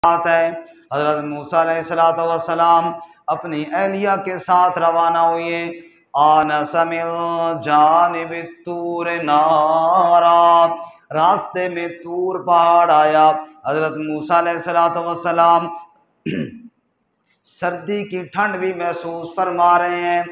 بات ہے حضرت موسیٰ علیہ السلام اپنی اہلیہ کے ساتھ روانہ ہوئے. آنس من جانب الطور نارا، راستے میں طور پہاڑ آیا. حضرت موسیٰ علیہ السلام سردی کی ٹھنڈ بھی محسوس فرما رہے ہیں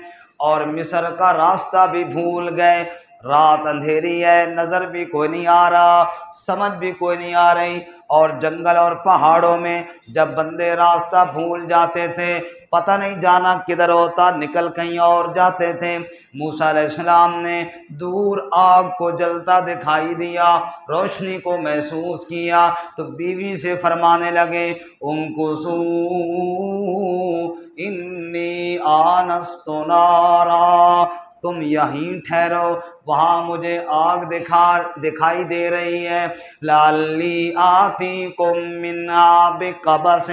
اور مصر کا راستہ بھی بھول گئے. رات اندھیری ہے، نظر بھی کوئی نہیں آ رہا، سمجھ بھی کوئی نہیں آ رہی. اور جنگل اور پہاڑوں میں جب بندے راستہ بھول جاتے تھے، پتہ نہیں جانا کدھر ہوتا، نکل کہیں اور جاتے تھے. موسیٰ علیہ السلام نے دور آگ کو جلتا دکھائی دیا، روشنی کو محسوس کیا تو بیوی سے فرمانے لگے امکثوا انی آنست نارا، تم یہیں ٹھہرو، وہاں مجھے آگ دکھائی دے رہی ہے. لعلی آتیکم منہا بقبس،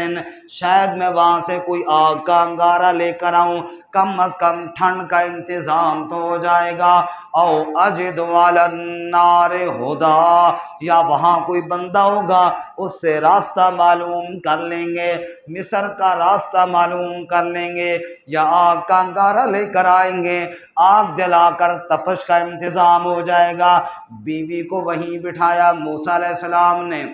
شاید میں وہاں سے کوئی آگ کا انگارہ لے کر آؤں، کم از کم ٹھنڈ کا انتظام تو ہو جائے گا. او اجد علی النار ہدی، یا وہاں کوئی بندہ ہوگا اس سے راستہ معلوم کر لیں گے، مصر کا راستہ معلوم کر لیں گے، یا آگ کا انگارہ لے کر آئیں گے، آگ جلا کر تپش کا انتظام ہو جائے گا. بیوی کو وہیں بٹھایا. موسیٰ علیہ السلام نے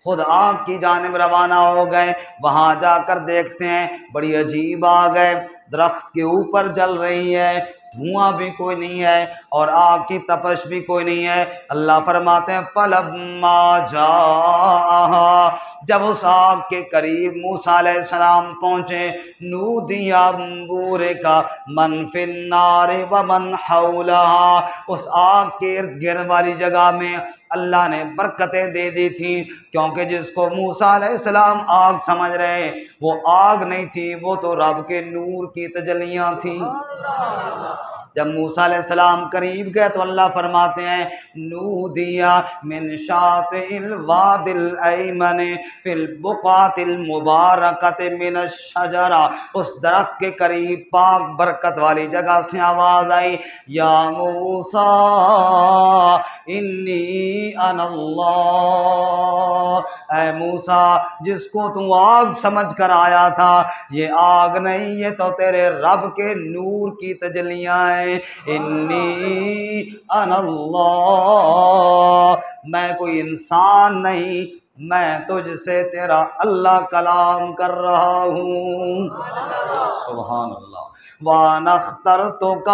خود آگ کی جانب روانہ ہو گئے. وہاں جا کر دیکھتے ہیں بڑی عجیب آگ ہے، درخت کے اوپر جل رہی ہے، دھواں بھی کوئی نہیں ہے اور آگ کی تپش بھی کوئی نہیں ہے. اللہ فرماتے ہیں فلما جاءہا، جب اس آگ کے قریب موسیٰ علیہ السلام پہنچے، نودی بورک من فی النار ومن حولہا، اس آگ کے ارد گرد والی جگہ میں اللہ نے برکتیں دے دی تھیں، کیونکہ جس کو موسیٰ علیہ السلام آگ سمجھ رہے وہ آگ نہیں تھی، وہ تو رب کے نور کی تجلیاں تھیں. جب موسیٰ علیہ السلام قریب گئے تو اللہ فرماتے ہیں نودیا من شاطئ الوادی الایمن فی البقعۃ المبارکۃ من الشجرہ، اس درخت کے قریب پاک برکت والی جگہ سے آواز آئی یا موسیٰ انی انا اللہ، اے موسیٰ جس کو تو آگ سمجھ کر آیا تھا یہ آگ نہیں، یہ تو تیرے رب کے نور کی تجلیاں ہیں. انی انا اللہ، میں کوئی انسان نہیں، میں تجھ سے تیرا اللہ کلام کر رہا ہوں. سبحان اللہ. وَأَنَا اخْتَرْتُكَ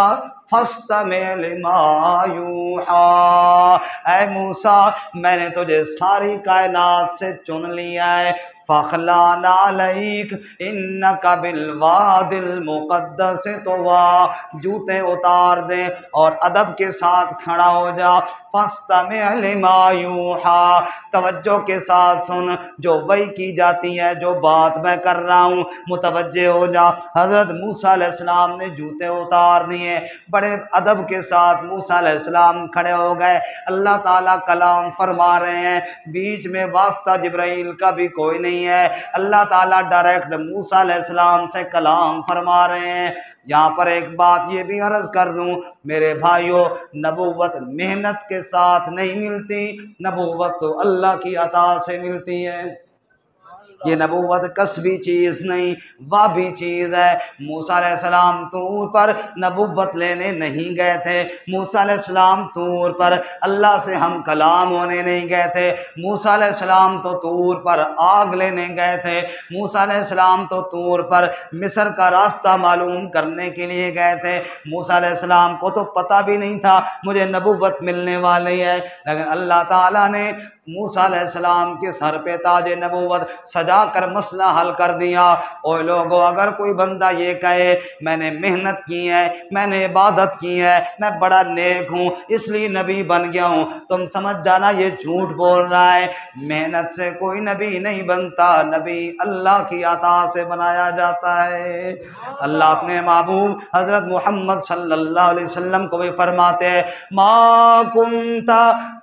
فَاسْتَمِعْ لِمَا يُوحَىٰ، اے موسیٰ میں نے تجھے ساری کائنات سے چن لیا ہے. فَاخْلَعْ نَعْلَيْكَ إِنَّكَ بِالْوَادِ الْمُقَدَّسِ طُوًى، جوتے اتار دے اور ادب کے ساتھ کھڑا ہو جا. فَاسْتَمِعْ لِمَا يُوحَىٰ، توجہ کے ساتھ سن جو وحی کی جاتی ہے، جو بات میں کر رہا ہوں متوجہ ہو جا. حضرت موسیٰ علیہ السلام نے جوتے اتار دیے، بڑے ادب کے ساتھ موسیٰ علیہ السلام کھڑے ہو گئے. اللہ تعالیٰ کلام فرما رہے ہیں، بیچ میں واسطہ جبرائیل کا بھی کوئی نہیں ہے. اللہ تعالیٰ ڈائریکٹ موسیٰ علیہ السلام سے کلام فرما رہے ہیں. یہاں پر ایک بات یہ بھی عرض کر دوں میرے بھائیوں، نبوت محنت کے ساتھ نہیں ملتی، نبوت تو اللہ کی عطا سے ملتی ہے. یہ نبوت کسبی چیز نہیں، وابی چیز ہے. موسیٰ علیہ السلام طور پر نبوت لینے نہیں گئے تھے. موسیٰ علیہ السلام طور پر اللہ سے ہم کلام ہونے نہیں گئے تھے. موسیٰ علیہ السلام تو طور پر آگ لینے گئے تھے. موسیٰ علیہ السلام تو طور پر مصر کا راستہ معلوم کرنے کے لیے گئے تھے. موسیٰ علیہ السلام کو تو پتہ بھی نہیں تھا مجھے نبوت ملنے والی ہے، لیکن اللہ تعالیٰ نے موسیٰ علیہ السلام کے سر پہ تاج نبوت سجا کر مسئلہ حل کر دیا. اوے لوگو، اگر کوئی بندہ یہ کہے میں نے محنت کی ہے، میں نے عبادت کی ہے، میں بڑا نیک ہوں اس لیے نبی بن گیا ہوں، تم سمجھ جانا یہ جھوٹ بول رہا ہے. محنت سے کوئی نبی نہیں بنتا، نبی اللہ کی عطا سے بنایا جاتا ہے. اللہ اپنے محبوب حضرت محمد صلی اللہ علیہ وسلم کو بھی فرماتے ہیں ما کنت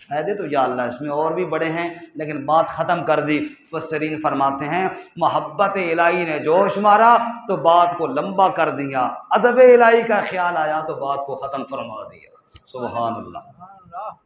فائدے تو یا اللہ اس میں اور بھی بڑے ہیں، لیکن بات ختم کر دی۔ مفسرین فرماتے ہیں محبت الہی نے جوش مارا تو بات کو لمبا کر دیا، ادب الہی کا خیال آیا تو بات کو ختم فرما دیا۔ سبحان اللہ،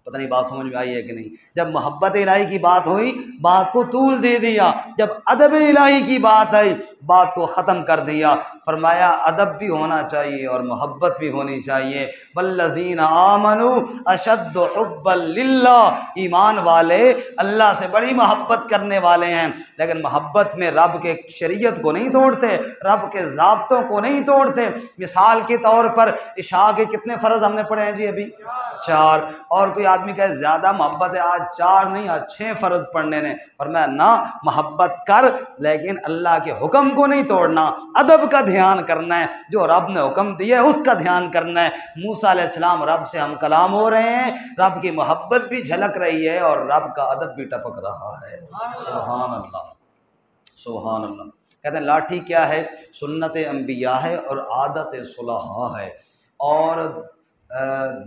پتہ نہیں بات سمجھ میں آئی ہے کہ نہیں؟ جب محبت الہی کی بات ہوئی بات کو طول دے دیا، جب ادب الہی کی بات آئی بات کو ختم کر دیا۔ فرمایا ادب بھی ہونا چاہیے اور محبت بھی ہونی چاہیے۔ والذین آمنوا اشد حبا للہ، ایمان والے اللہ سے بڑی محبت کرنے والے ہیں، لیکن محبت میں رب کے شریعت کو نہیں توڑتے، رب کے ضابطوں کو نہیں توڑتے۔ مثال کے طور پر عشاء کے کتنے فرض ہم نے پڑھے ہیں جی ابھی؟ 4۔ اور کوئی آدمی کہے زیادہ محبت ہے، آج 4 نہیں آج 6 فرض پڑھنے نے، فرمایا نہ، محبت کر لیکن اللہ کے حکم کو نہیں توڑنا، ادب کا دھیان کرنا ہے، جو رب نے حکم دیا ہے اس کا دھیان کرنا ہے۔ موسیٰ علیہ السلام رب سے ہم کلام ہو رہے ہیں، رب کی محبت بھی جھلک رہی ہے اور رب کا ادب بھی ٹپک رہا ہے۔ سبحان اللہ، سبحان اللہ۔ کہتے ہیں لاٹھی کیا ہے؟ سنت انبیاء ہے اور عادت صلحاء ہے، اور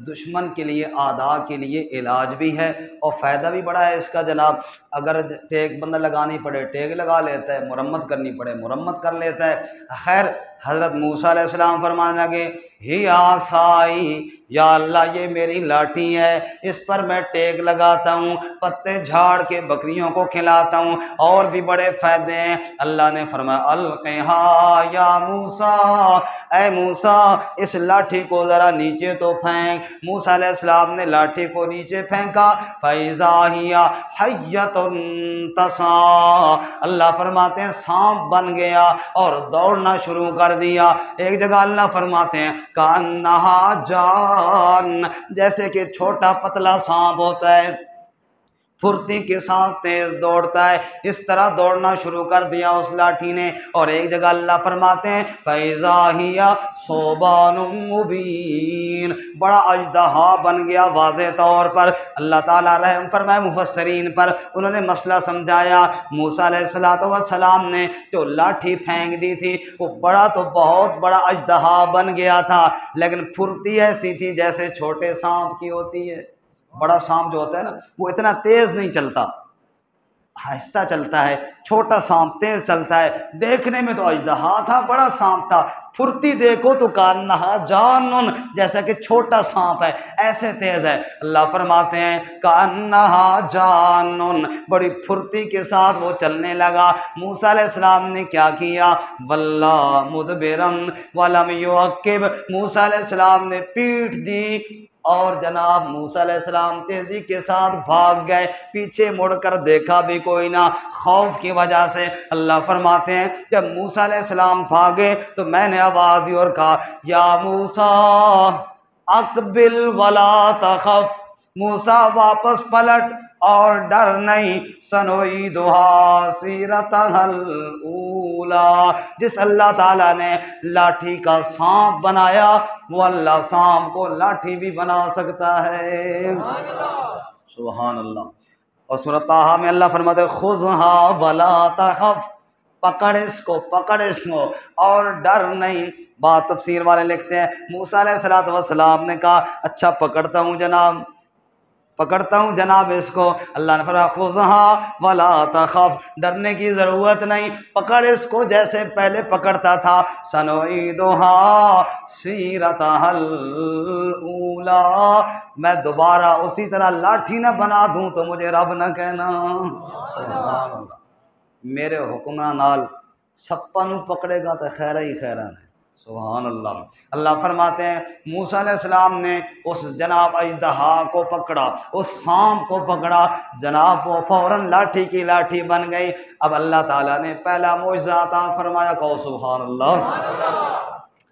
دشمن کے لیے اعداء کے لیے علاج بھی ہے اور فائدہ بھی بڑا ہے اس کا جناب۔ اگر ٹیک بندہ لگانی پڑے ٹیک لگا لیتا ہے، مرمت کرنی پڑے مرمت کر لیتا ہے۔ خیر حضرت موسیٰ علیہ السلام فرمانے لگے ہی عصائی، یا اللہ یہ میری لاٹھی ہے، اس پر میں ٹیک لگاتا ہوں، پتے جھاڑ کے بکریوں کو کھلاتا ہوں، اور بھی بڑے فائدے ہیں۔ اللہ نے فرمایا القھا یا موسیٰ، اے موسیٰ اس لاٹھی کو ذرا نیچے تو پھینک۔ موسیٰ علیہ السلام نے لاٹھی کو نیچے پھینکا، فَإِذَا هِيَ حَيَّةٌ تَسْعَىٰ، اللہ فرماتے ہیں سانپ بن گیا اور دوڑنا شروع کر دیا۔ ایک جگہ اللہ فرماتے ہیں کَأَنَّهَا جان، جیسے کہ چھوٹا پتلا سانپ ہوتا ہے پھرتی کے ساتھ تیز دوڑتا ہے، اس طرح دوڑنا شروع کر دیا اس لاٹھی نے۔ اور ایک جگہ اللہ فرماتے ہیں فَإِذَا هِيَ ثُعْبَانٌ مُّبِينٌ، بڑا اژدہا بن گیا واضح طور پر۔ اللہ تعالیٰ رحم فرمائے مفسرین پر، انہوں نے مسئلہ سمجھایا۔ موسیٰ علیہ السلام نے جو لاٹھی پھینک دی تھی وہ بڑا تو بہت بڑا اژدہا بن گیا تھا، لیکن پھرتی ایسی تھی جیسے چھوٹے سانپ کی ہوتی ہے۔ بڑا سانپ جو ہوتا ہے نا وہ اتنا تیز نہیں چلتا، آہستہ چلتا ہے، چھوٹا سانپ تیز چلتا ہے۔ دیکھنے میں تو اژدہا تھا، بڑا سانپ تھا، پھرتی دیکھو تو کانہا جانن، جیسا کہ چھوٹا سانپ ہے، ایسے تیز ہے۔ اللہ فرماتے ہیں کانہا جانن، بڑی پھرتی کے ساتھ وہ چلنے لگا۔ موسیٰ علیہ السلام نے کیا کیا؟ واللہ مدبرن ولم یعقب، موسیٰ علیہ السلام نے پیٹھ دی اور جناب موسیٰ علیہ السلام تیزی کے ساتھ بھاگ گئے، پیچھے مڑ کر دیکھا بھی کوئی نہ، خوف کی وجہ سے۔ اللہ فرماتے ہیں جب موسیٰ علیہ السلام بھاگے تو میں نے آواز دی اور کہا یا موسیٰ اقبل ولا تخف، موسیٰ واپس پلٹ اور ڈر نہیں، سنعیدھا سیرتھا الاولیٰ، جس اللہ تعالیٰ نے لاٹھی کا سانپ بنایا وہ اللہ سانپ کو لاٹھی بھی بنا سکتا ہے۔ سبحان اللہ۔ اور سورۃ طٰہٰ میں اللہ فرماتے ہیں خذھا ولا تخف، پکڑ اس کو اور ڈر نہیں۔ بات تفسیر والے لکھتے ہیں موسیٰ علیہ السلام نے کہا اچھا پکڑتا ہوں جناب اس کو۔ اللہ نے فرمایا خذھا ولا تخف، ڈرنے کی ضرورت نہیں، پکڑ اس کو جیسے پہلے پکڑتا تھا۔ سنعیدھا سیرتھا الاولیٰ، میں دوبارہ اسی طرح لاٹھی نہ بنا دوں تو مجھے رب نہ کہنا۔ سبحان اللہ، میرے حکمران نال سپا نو پکڑے گا تو خیر ہی خیران ہے۔ سبحان اللہ۔ اللہ فرماتے ہیں موسیٰ علیہ السلام نے اس جناب اژدہا کو پکڑا، اس سانپ کو پکڑا، جناب وہ فوراً لاٹھی کی لاٹھی بن گئی۔ اب اللہ تعالیٰ نے پہلا معجزہ عطا فرمایا، کہو سبحان اللہ۔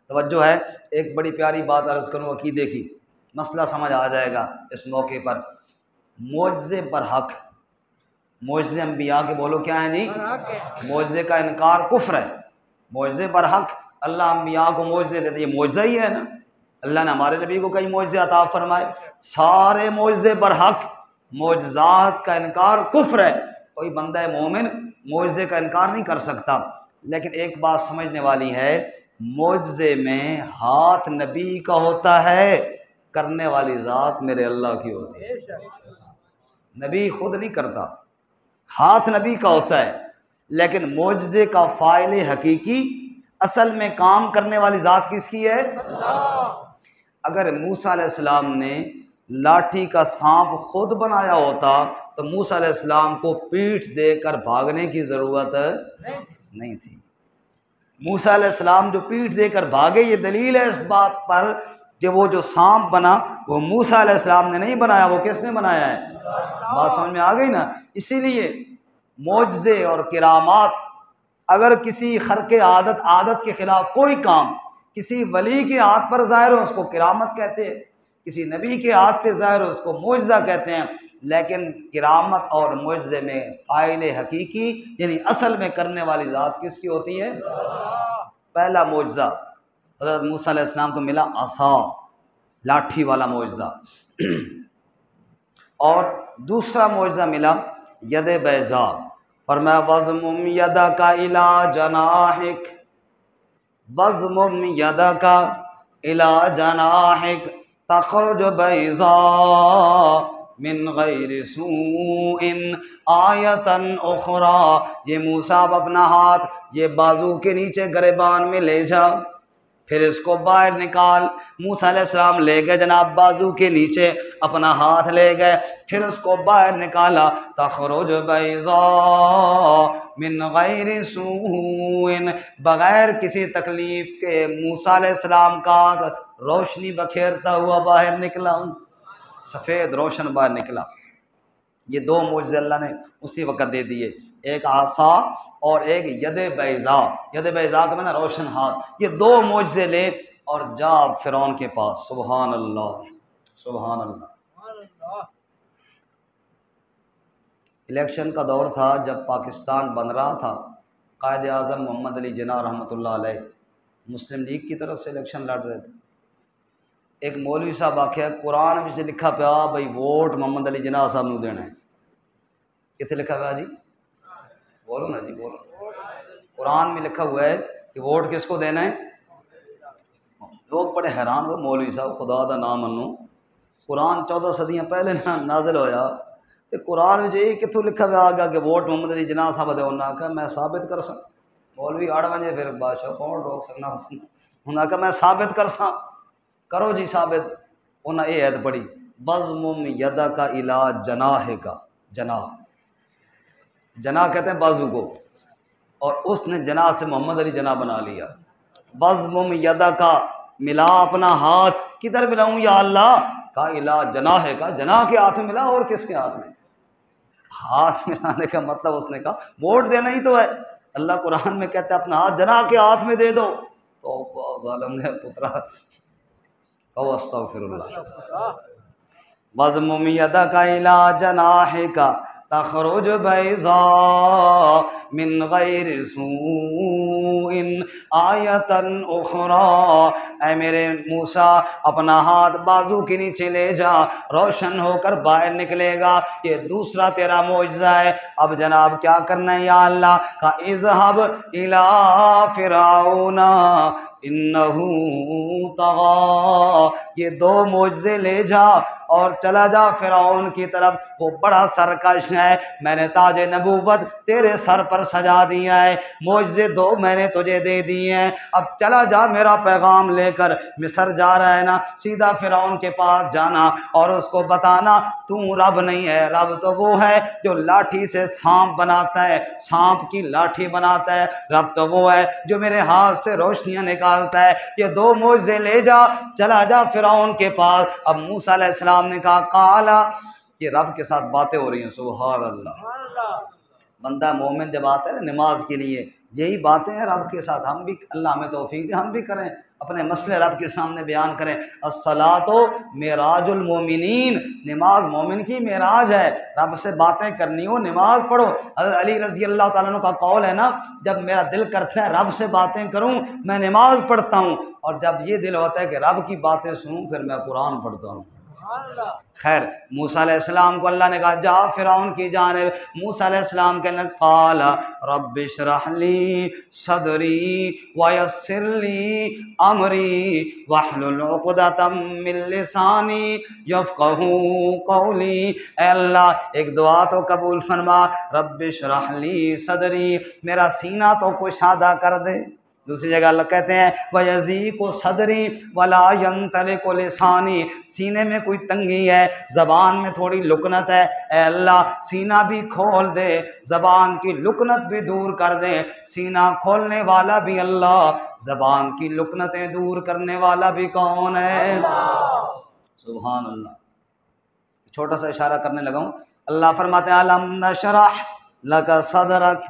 توجہ ہے، ایک بڑی پیاری بات عرض کروں عقیدے کی، مسئلہ سمجھ آ جائے گا اس موقع پر۔ معجزے برحق، معجزے انبیاء کے بولو کیا ہے نہیں، معجزے کا انکار کفر ہے۔ معجزے برحق، اللہ انبیاء کو معجزے دیتے، یہ معجزہ ہی ہے نا۔ اللہ نے ہمارے نبی کو کئی معجزے عطا فرمائے، سارے معجزے برحق، معجزات کا انکار کفر ہے۔ کوئی بندہ مومن معجزے کا انکار نہیں کر سکتا، لیکن ایک بات سمجھنے والی ہے، معجزے میں ہاتھ نبی کا ہوتا ہے، کرنے والی ذات میرے اللہ کی ہوتی ہے۔ نبی خود نہیں کرتا، ہاتھ نبی کا ہوتا ہے، لیکن معجزے کا فاعل حقیقی اصل میں کام کرنے والی ذات کس کی ہے؟ اگر موسیٰ علیہ السلام نے لاٹھی کا سانپ خود بنایا ہوتا تو موسیٰ علیہ السلام کو پیٹھ دے کر بھاگنے کی ضرورت نہیں تھی۔ موسیٰ علیہ السلام جو پیٹھ دے کر بھاگے، یہ دلیل ہے اس بات پر کہ وہ جو سانپ بنا وہ موسیٰ علیہ السلام نے نہیں بنایا، وہ کس نے بنایا ہے؟ بات سمجھ میں آ گئی نا؟ اسی لیے معجزے اور کرامات اگر کسی خرق عادت کے خلاف کوئی کام کسی ولی کے ہاتھ پر ظاہر ہو اس کو کرامت کہتے ہیں، کسی نبی کے ہاتھ پہ ظاہر ہو اس کو معجزہ کہتے ہیں، لیکن کرامت اور معجزے میں فاعل حقیقی یعنی اصل میں کرنے والی ذات کس کی ہوتی ہے؟ پہلا معجزہ حضرت موسیٰ علیہ السلام کو ملا عصا، لاٹھی والا معجزہ، اور دوسرا معجزہ ملا ید بیضا، فرمایا وَضْمُمْ يَدَكَ إِلَىٰ جَنَاحِكَ، وَضْمُمْ يَدَكَ إِلَىٰ جَنَاحِكَ تَخْرُجُ بَيْضَاءَ مِنْ غَيْرِ سُوءٍ آیَةً أُخْرَىٰ، یہ موسیٰ اب اپنا ہاتھ یہ بازو کے نیچے گریبان میں لے جا، پھر اس کو باہر نکال۔ موسیٰ علیہ السلام لے گئے جناب بازو کے نیچے اپنا ہاتھ لے گئے، پھر اس کو باہر نکالا، تخرج بیضاء من غیر سوء، بغیر کسی تکلیف کے موسیٰ علیہ السلام کا روشنی بکھیرتا ہوا باہر نکلا، سفید روشن باہر نکلا۔ یہ دو معجزے اللہ نے اسی وقت دے دیے، ایک عصا اور ایک ید بیضاء، ید بیضاء کا معنی روشن ہاتھ۔ یہ دو معجزے لے اور جا فرعون کے پاس، سبحان اللہ سبحان اللہ۔ الیکشن کا دور تھا جب پاکستان بن رہا تھا، قائد اعظم محمد علی جناح رحمۃ اللہ علیہ مسلم لیگ کی طرف سے الیکشن لڑ رہے تھے۔ ایک مولوی صاحب آخیا قرآن میں لکھا پیا بھائی ووٹ محمد علی جناح صاحب نو دینا ہے، کتنے لکھا پیا جی؟ بولو نا جی بولو۔ قرآن میں لکھا ہوا ہے کہ ووٹ کس کو دینا ہے؟ لوگ بڑے حیران ہوئے، مولوی صاحب خدا دا نام منو، قرآن 14 صدیاں پہلے نازل ہویا تے قرآن میں یہ کتوں لکھا ہوا آگا کہ ووٹ محمد علی جناح صاحب دے، انہاں کہا میں ثابت کر سا، مولوی اڑ ونجے پھر بادشاہ کون روک سکنا، انہاں کہا میں ثابت کر سا، کرو جی ثابت۔ انہاں یہ عید پڑھی وَضْمُمْ يَدَكَ إِلَىٰ جَنَاحِكَ، جناح، جناح کہتے ہیں بازو کو، اور اس نے جناح سے محمد علی جناح بنا لیا۔ وَضْمُمْ يَدَكَ، ملا اپنا ہاتھ، کدھر ملاؤں یا اللہ؟ کہا إِلَىٰ جَنَاحِكَ، جناح کے ہاتھ میں ملا، اور کس کے ہاتھ میں؟ ہاتھ ملانے کا مطلب اس نے کہا ووٹ دینا ہی تو ہے، اللہ قرآن میں کہتا ہے اپنا ہاتھ جناح کے ہاتھ میں دے دو، تو ظالم نے پترا کہو استغفر اللہ۔ وَضْمُمْ يَدَكَ إِلَىٰ جَنَاحِكَ تخرج بیضاء من غیر سوء آیۃ اخری، اے میرے موسیٰ اپنا ہاتھ بازو کے نیچے لے جا، روشن ہو کر باہر نکلے گا، یہ دوسرا تیرا معجزہ ہے۔ اب جناب کیا کرنا ہے یا اللہ؟ کہ اذهب الى فرعون انہ طغی، یہ دو معجزے لے جا اور چلا جا فرعون کی طرف، وہ بڑا سرکش ہے، میں نے تاج نبوت تیرے سر پر سجا دیا ہے، معجزے دو میں نے تجھے دے دیے ہیں، اب چلا جا میرا پیغام لے کر، مصر جا رہا ہے نا، سیدھا فرعون کے پاس جانا اور اس کو بتانا تو رب نہیں ہے، رب تو وہ ہے جو لاٹھی سے سانپ بناتا ہے، سانپ کی لاٹھی بناتا ہے، رب تو وہ ہے جو میرے ہاتھ سے روشنیاں نکالتا ہے، یہ دو معجزے لے جا، چلا جا فرعون کے پاس۔ اب موسیٰ علیہ السلام نے کہا قالا، یہ رب کے ساتھ باتیں ہو رہی ہیں، سبحان اللہ۔ بندہ مومن جب آتا ہے نا نماز کے لیے، یہی باتیں ہیں رب کے ساتھ، ہم بھی اللہ ہمیں توفیق دے ہم بھی کریں، اپنے مسئلے رب کے سامنے بیان کریں۔ الصلاۃ معراج المومنین، نماز مومن کی معراج ہے، رب سے باتیں کرنی ہو نماز پڑھو۔ حضرت علی رضی اللہ تعالیٰ عنہ کا قول ہے نا، جب میرا دل کرتا ہے رب سے باتیں کروں میں نماز پڑھتا ہوں، اور جب یہ دل ہوتا ہے کہ رب کی باتیں سنوں پھر میں قرآن پڑھتا ہوں۔ خیر موسیٰ علیہ السلام کو اللہ نے کہا جا فرعون کی جانب. موسیٰ علیہ السلام کہنے قال رب اشرح لی صدری ویسر لی امری واحلل عقدۃ من لسانی یفقہوا قولی. اے اللہ ایک دعا تو قبول فرما، رب اشرح لی صدری، میرا سینہ تو کشادہ کر دے. دوسری جگہ اللہ کہتے ہیں وَيَضِيقُ صَدْرِي وَلَا يَنطَلِقُ لِسَانِي، سینے میں کوئی تنگی ہے، زبان میں تھوڑی لکنت ہے، اے اللہ سینہ بھی کھول دے، زبان کی لکنت بھی دور کر دے. سینہ کھولنے والا بھی اللہ، زبان کی لکنتیں دور کرنے والا بھی کون ہے؟ سبحان اللہ. چھوٹا سا اشارہ کرنے لگا ہوں. اللہ فرماتے ہیں الم نشرح لک صدرک.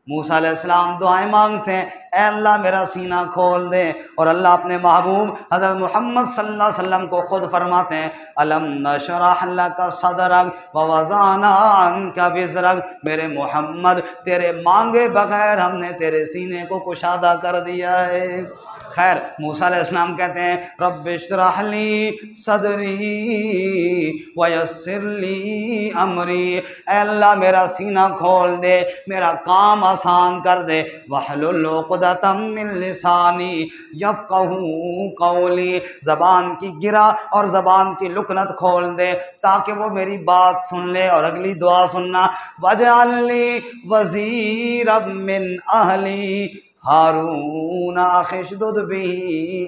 موسیٰ علیہ السلام دعائیں مانگتے ہیں اے اللہ میرا سینہ کھول دے، اور اللہ اپنے محبوب حضرت محمد صلی اللہ علیہ وسلم کو خود فرماتے ہیں الم نشرح لک صدرک ووضعنا عنک وزرک. میرے محمد تیرے مانگے بغیر ہم نے تیرے سینے کو کشادہ کر دیا ہے. خیر موسیٰ علیہ السلام کہتے ہیں رب اشرح لی صدری ویسر لی امری، اے اللہ میرا سینہ کھول دے، میرا کام آسان کر دے. واحلل عقدۃ من لسانی یفقہوا قولی، زبان کی گرا اور زبان کی لکنت کھول دے تاکہ وہ میری بات سن لے. اور اگلی دعا سننا واجعل لی وزیرا من اہلی ہارون اخی اشدد بہ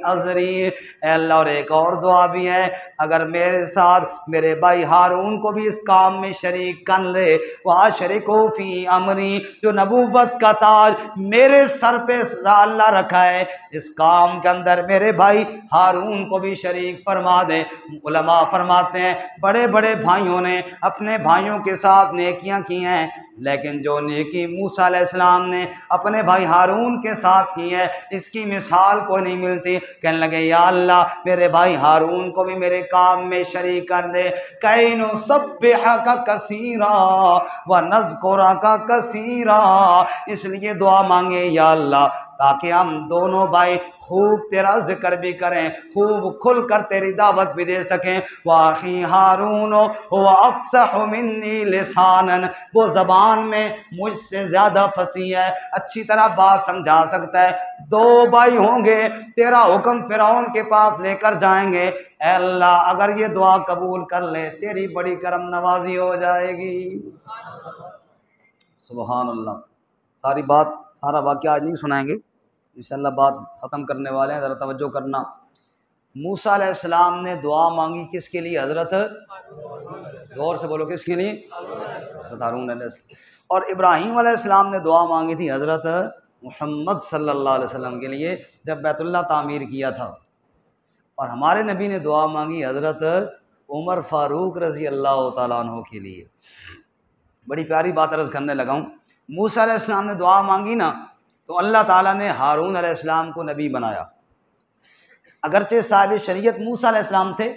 ازری. اے اللہ اور ایک اور دعا بھی ہے، اگر میرے ساتھ میرے بھائی ہارون کو بھی اس کام میں شریک کر لے. واشرکہ فی امری، جو نبوت کا تاج میرے سر پہ اللہ رکھا ہے اس کام کے اندر میرے بھائی ہارون کو بھی شریک فرما دے. علماء فرماتے ہیں بڑے بڑے بھائیوں نے اپنے بھائیوں کے ساتھ نیکیاں کی ہیں، لیکن جو نیکی موسیٰ علیہ السلام نے اپنے بھائی ہارون کے ساتھ کی ہے اس کی مثال کوئی نہیں ملتی. کہنے لگے یا اللہ میرے بھائی ہارون کو بھی میرے کام میں شریک کر دے. کَيْ نُسَبِّحَكَ كَثِيرًا وَنَذْكُرَكَ كَثِيرًا، اس لیے دعا مانگے یا اللہ تاکہ ہم دونوں بھائی خوب تیرا ذکر بھی کریں، خوب کھل کر تیری دعوت بھی دے سکیں. وَأَخِي هَارُونُ هُوَ أَفْصَحُ مِنِّي لِسَانًا، وہ زبان میں مجھ سے زیادہ فصیح ہے، اچھی طرح بات سمجھا سکتا ہے. دو بھائی ہوں گے تیرا حکم فرعون کے پاس لے کر جائیں گے. اے اللہ اگر یہ دعا قبول کر لے تیری بڑی کرم نوازی ہو جائے گی. سبحان اللہ. ساری بات سارا واقعہ آج نہیں سنائیں گے، انشاءاللہ بات ختم کرنے والے ہیں، ذرا توجہ کرنا. موسیٰ علیہ السلام نے دعا مانگی کس کے لیے؟ حضرت، زور سے بولو کس کے لیے؟ حضرت ہارون علیہ السلام. اور ابراہیم علیہ السلام نے دعا مانگی تھی حضرت محمد صلی اللہ علیہ وسلم کے لیے جب بیت اللہ تعمیر کیا تھا. اور ہمارے نبی نے دعا مانگی حضرت عمر فاروق رضی اللہ تعالیٰ عنہ کے لیے. بڑی پیاری بات عرض کرنے لگا ہوں. موسیٰ علیہ السلام نے دعا مانگی نا تو اللہ تعالیٰ نے ہارون علیہ السلام کو نبی بنایا. اگرچہ صاحب شریعت موسیٰ علیہ السلام تھے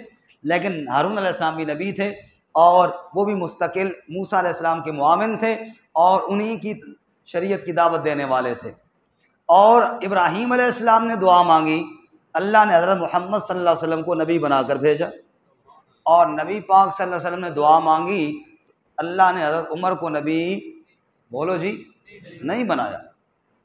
لیکن ہارون علیہ السلام بھی نبی تھے، اور وہ بھی مستقل موسیٰ علیہ السلام کے معاون تھے اور انہی کی شریعت کی دعوت دینے والے تھے. اور ابراہیم علیہ السلام نے دعا مانگی، اللہ نے حضرت محمد صلی اللہ علیہ وسلم کو نبی بنا کر بھیجا. اور نبی پاک صلی اللہ علیہ وسلم نے دعا مانگی، اللہ نے حضرت عمر کو نبی بولو جی نہیں بنایا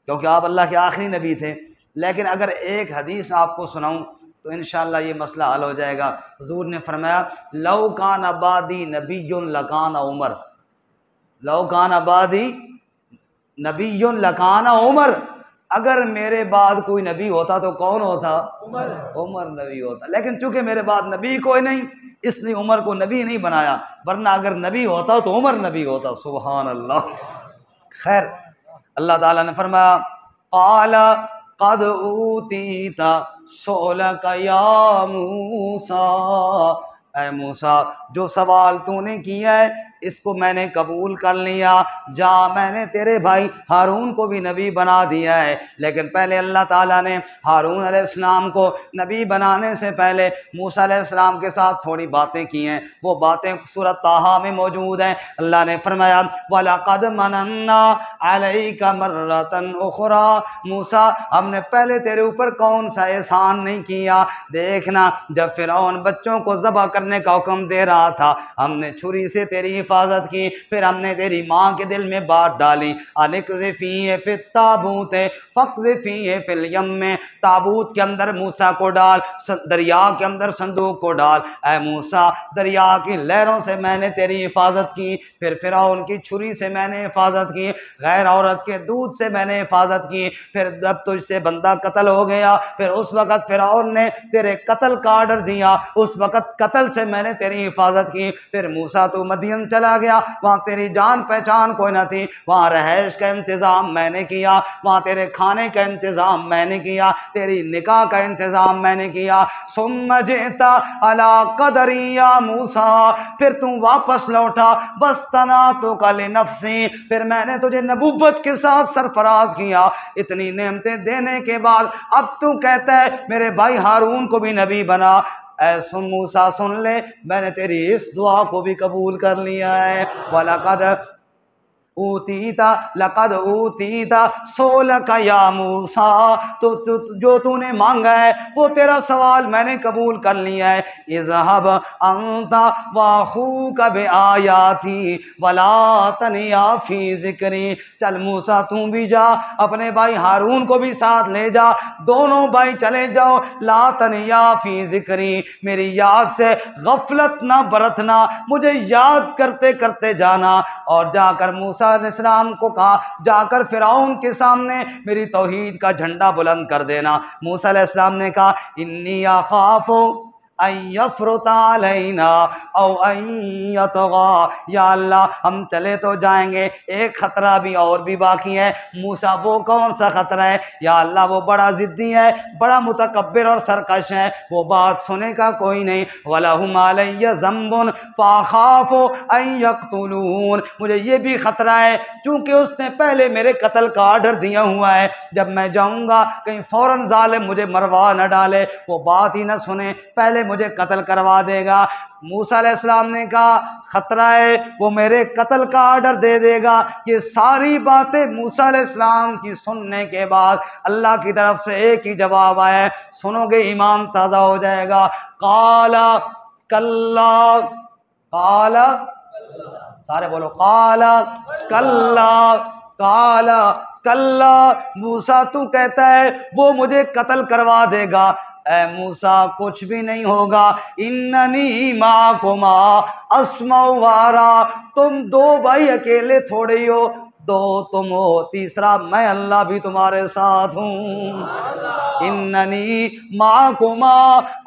کیونکہ آپ اللہ کے آخری نبی تھے. لیکن اگر ایک حدیث آپ کو سناؤں تو انشاءاللہ یہ مسئلہ حل ہو جائے گا. حضور نے فرمایا لو کان بعدی نبی لکان عمر، لو کان بعدی نبی لکان عمر، اگر میرے بعد کوئی نبی ہوتا تو کون ہوتا؟ عمر نبی ہوتا. لیکن چونکہ میرے بعد نبی کوئی نہیں اس لیے عمر کو نبی نہیں بنایا، ورنہ اگر نبی ہوتا تو عمر نبی ہوتا. سبحان اللہ. خیر اللہ تعالیٰ نے فرمایا قال قد اوتیت سؤلک یا موسیٰ، اے موسیٰ جو سوال تو نے کیا ہے اس کو میں نے قبول کر لیا، جا میں نے تیرے بھائی ہارون کو بھی نبی بنا دیا ہے۔ لیکن پہلے اللہ تعالیٰ نے ہارون علیہ السلام کو نبی بنانے سے پہلے موسیٰ علیہ السلام کے ساتھ تھوڑی باتیں کی ہیں، وہ باتیں سورۃ طٰہٰ میں موجود ہیں۔ اللہ نے فرمایا وَلَقَدْ مَنَنَّا عَلَيْكَ مَرَّةً أُخْرَىٰ، موسیٰ ہم نے پہلے تیرے اوپر کون سا احسان نہیں کیا۔ دیکھنا جب فرعون بچوں کو ذبح کرنے کا حکم دے رہا تھا، ہم نے چھری سے تیری حفاظت کی، پھر ہم نے تیری ماں کے دل میں بات ڈالی اَنِقْذِفِیہِ فِی التَّابُوتِ فَاقْذِفِیہِ فِی الْیَمِّ، تابوت کے اندر موسیٰ کو ڈال، دریا کے اندر صندوق کو ڈال۔ اے موسیٰ دریا کی لہروں سے میں نے تیری حفاظت کی، پھر فرعون کی چھری سے میں نے حفاظت کی، غیر عورت کے دودھ سے میں نے حفاظت کی، پھر جب تجھ سے بندہ قتل ہو گیا، پھر اس وقت فرعون نے تیرے قتل کا آرڈر دیا، اس وقت قتل سے میں نے تیری حفاظت کی۔ پھر موسیٰ تو مدین چلا گیا، وہاں تیری جان پہچان کوئی نہ تھی، وہاں رہائش کا انتظام میں نے کیا، وہاں تیرے کھانے کا انتظام میں نے کیا، تیری نکاح کا انتظام میں نے کیا۔ ثم جئت علی قدری یا موسیٰ، پھر تم واپس لوٹا، واصطنعتک لنفسی، پھر میں نے تجھے نبوت کے ساتھ سرفراز کیا۔ اتنی نعمتیں دینے کے بعد اب تو کہتا ہے میرے بھائی ہارون کو بھی نبی بنا۔ اے سن موسیٰ سن لے، میں نے تیری اس دعا کو بھی قبول کر لیا ہے۔ وَلَقَدْ اوتیتا لقد اوتیتا سؤلک یا موسیٰ، تو جو تو نے مانگا ہے وہ تیرا سوال میں نے قبول کر لیا ہے۔ اذهب انت واخوک بآیاتی ولا تنیا فی ذکری، چل موسیٰ تم بھی جا، اپنے بھائی ہارون کو بھی ساتھ لے جا، دونوں بھائی چلے جاؤ، لا تنیا فی ذکری، میری یاد سے غفلت نہ برتنا، مجھے یاد کرتے کرتے جانا۔ اور جا کر موسیٰ علیہ السلام کو کہا جا کر فرعون کے سامنے میری توحید کا جھنڈا بلند کر دینا۔ موسیٰ علیہ السلام نے کہا انی اخاف ان یفرط علینا او ان یطغی، یا اللہ ہم چلے تو جائیں گے، ایک خطرہ بھی اور بھی باقی ہے۔ موسیٰ وہ کون سا خطرہ ہے؟ یا اللہ وہ بڑا ضدی ہے، بڑا متکبر اور سرکش ہے، وہ بات سنے کا کوئی نہیں۔ وَلَهُمْ عَلَيَّ ذَنْبٌ فَأَخَافُ أَن يَقْتُلُونِ، مجھے یہ بھی خطرہ ہے چونکہ اس نے پہلے میرے قتل کا آرڈر دیا ہوا ہے، جب میں جاؤں گا کہیں فوراً ظالم مجھے مروا نہ ڈالے، وہ بات ہی نہ سنے، پہلے مجھے قتل کروا دے گا۔ موسیٰ علیہ السلام نے کہا خطرہ ہے وہ میرے قتل کا آرڈر دے دے گا۔ یہ ساری باتیں موسیٰ علیہ السلام کی سننے کے بعد اللہ کی طرف سے ایک ہی جواب آیا ہے، سنو گے ایمان تازہ ہو جائے گا۔ قال کلا، قال سارے بولو قال کلا، قال کلا، موسیٰ تو کہتا ہے وہ مجھے قتل کروا دے گا۔ اے موسیٰ کچھ بھی نہیں ہوگا، اننی معکما اسمع و ارا، تم دو بھائی اکیلے تھوڑے ہی ہو، دو تم ہو، تیسرا میں اللہ بھی تمہارے ساتھ ہوں۔ اننی معکما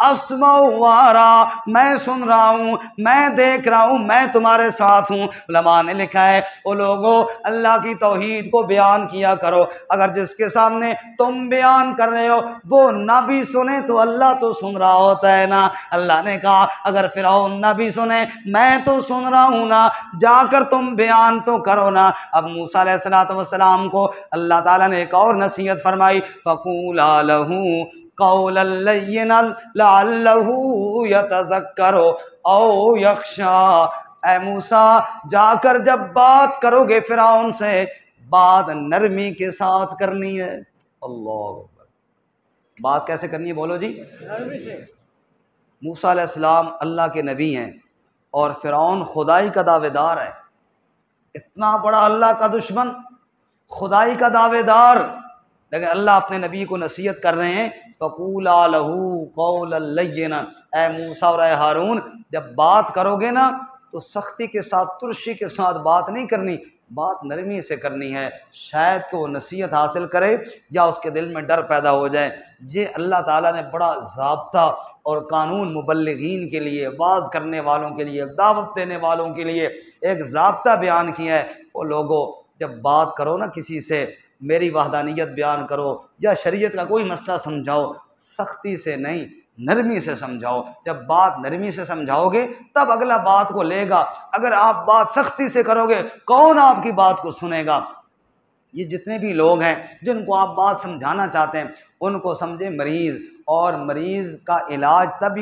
اسمع و ارا، میں سن رہا ہوں، میں دیکھ رہا ہوں، میں تمہارے ساتھ ہوں۔ علماء نے لکھا ہے وہ لوگوں اللہ کی توحید کو بیان کیا کرو، اگر جس کے سامنے تم بیان کر رہے ہو وہ نہ بھی سنے تو اللہ تو سن رہا ہوتا ہے نا۔ اللہ نے کہا اگر فرعون نہ بھی سنے میں تو سن رہا ہوں نا، جا کر تم بیان تو کرو نا۔ اب موسیٰ علیہ السلام کو اللہ تعالیٰ نے ایک اور نصیحت فرمائی، فَقُولَا لَهُ قَوْلًا لَيِّنًا لَعَلَّهُ يَتَذَكَّرُ أَوْ يَخْشَىٰ، اے موسیٰ جا کر جب بات کرو گے فرعون سے بات نرمی کے ساتھ کرنی ہے۔ اللہ اکبر، بات کیسے کرنی ہے بولو جی؟ نرمی سے۔ موسیٰ علیہ السلام اللہ کے نبی ہیں اور فرعون خدائی کا دعوے دار ہے، اتنا بڑا اللہ کا دشمن، خدائی کا دعوے دار، لیکن اللہ اپنے نبی کو نصیحت کر رہے ہیں فَقُولَا لَهُ قَوْلًا لَيِّنًا، اے موسیٰ اور اے ہارون جب بات کرو گے نا تو سختی کے ساتھ ترشی کے ساتھ بات نہیں کرنی، بات نرمی سے کرنی ہے، شاید کہ وہ نصیحت حاصل کرے یا اس کے دل میں ڈر پیدا ہو جائے۔ یہ اللہ تعالیٰ نے بڑا ضابطہ اور قانون مبلغین کے لیے، واعظ کرنے والوں کے لیے، دعوت دینے والوں کے لیے ایک ضابطہ بیان کیا ہے۔ وہ لوگوں جب بات کرو نا کسی سے، میری وحدانیت بیان کرو یا شریعت کا کوئی مسئلہ سمجھاؤ، سختی سے نہیں، نرمی سے سمجھاؤ. جب بات نرمی سے سمجھاؤ گے تب اگلا بات کو لے گا. اگر آپ بات سختی سے کرو گے کون آپ کی بات کو سنے گا؟ یہ جتنے بھی لوگ ہیں جن کو آپ بات سمجھانا چاہتے ہیں ان کو سمجھے مریض، اور مریض کا علاج تب